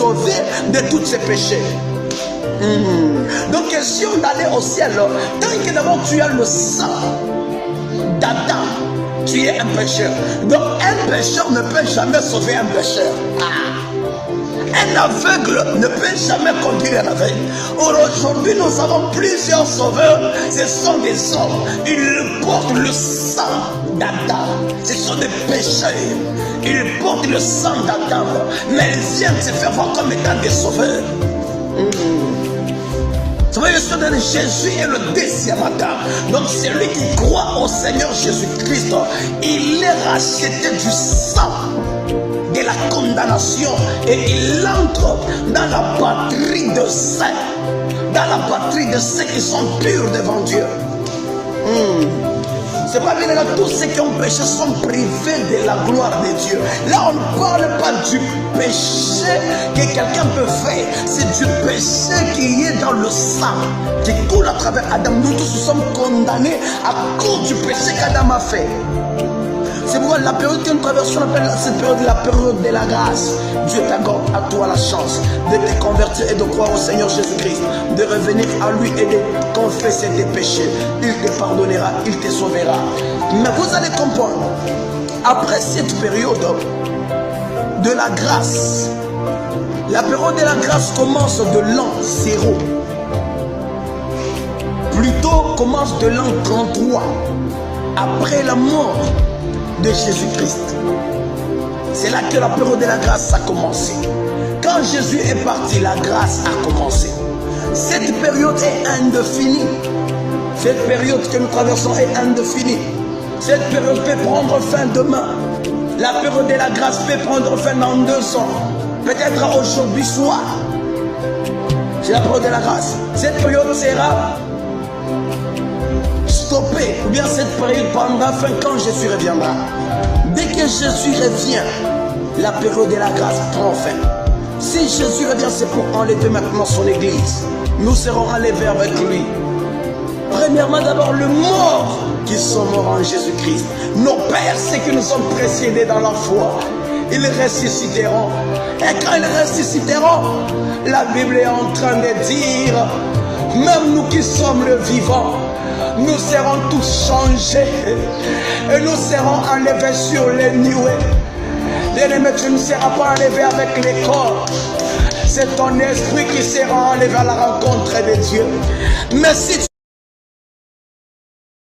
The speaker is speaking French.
sauvé de tous ses péchés. Donc question d'aller au ciel, tant que d'abord tu as le sang d'Adam, tu es un pécheur. Donc un pécheur ne peut jamais sauver un pécheur. Un aveugle ne peut jamais conduire un aveugle. Or aujourd'hui nous avons plusieurs sauveurs. Ce sont des hommes. Ils portent le sang d'Adam. Ce sont des pécheurs. Ils portent le sang d'Adam. Mais ils viennent se faire voir comme étant des sauveurs. Vous voyez, Jésus est le deuxième Adam. Donc celui qui croit au Seigneur Jésus-Christ, il est racheté du sang de la condamnation et il entre dans la patrie de saints, dans la patrie de ceux qui sont purs devant Dieu. C'est pas bien là, tous ceux qui ont péché sont privés de la gloire de Dieu. Là, on ne parle pas du péché que quelqu'un peut faire, c'est du péché qui est dans le sang, qui coule à travers Adam. Nous tous nous sommes condamnés à cause du péché qu'Adam a fait. C'est pourquoi la période que nous traversons, on appelle cette période la période de la grâce. Dieu t'accorde à toi la chance de te convertir et de croire au Seigneur Jésus-Christ, de revenir à lui et de confesser tes péchés. Il te pardonnera, il te sauvera. Mais vous allez comprendre, après cette période de la grâce, la période de la grâce commence de l'an 0. Plutôt commence de l'an 33, après la mort de Jésus-Christ. C'est là que la période de la grâce a commencé. Quand Jésus est parti, la grâce a commencé. Cette période est indéfinie. Cette période que nous traversons est indéfinie. Cette période peut prendre fin demain. La période de la grâce peut prendre fin dans 2 ans. Peut-être aujourd'hui soir. C'est la période de la grâce. Cette période sera stoppée. Ou bien cette période prendra fin quand Jésus reviendra. Dès que Jésus revient, la période de la grâce prend fin. Si Jésus revient, c'est pour enlever maintenant son église. Nous serons enlevés avec lui. Premièrement, d'abord, le mort qui sont morts en Jésus-Christ. Nos pères, ceux qui nous sont précédés dans la foi, ils ressusciteront. Et quand ils ressusciteront, la Bible est en train de dire, même nous qui sommes le vivant, nous serons tous changés et nous serons enlevés sur les nuées. Bien-aimé, tu ne seras pas enlevé avec les corps. C'est ton esprit qui sera enlevé à la rencontre de Dieu. Mais si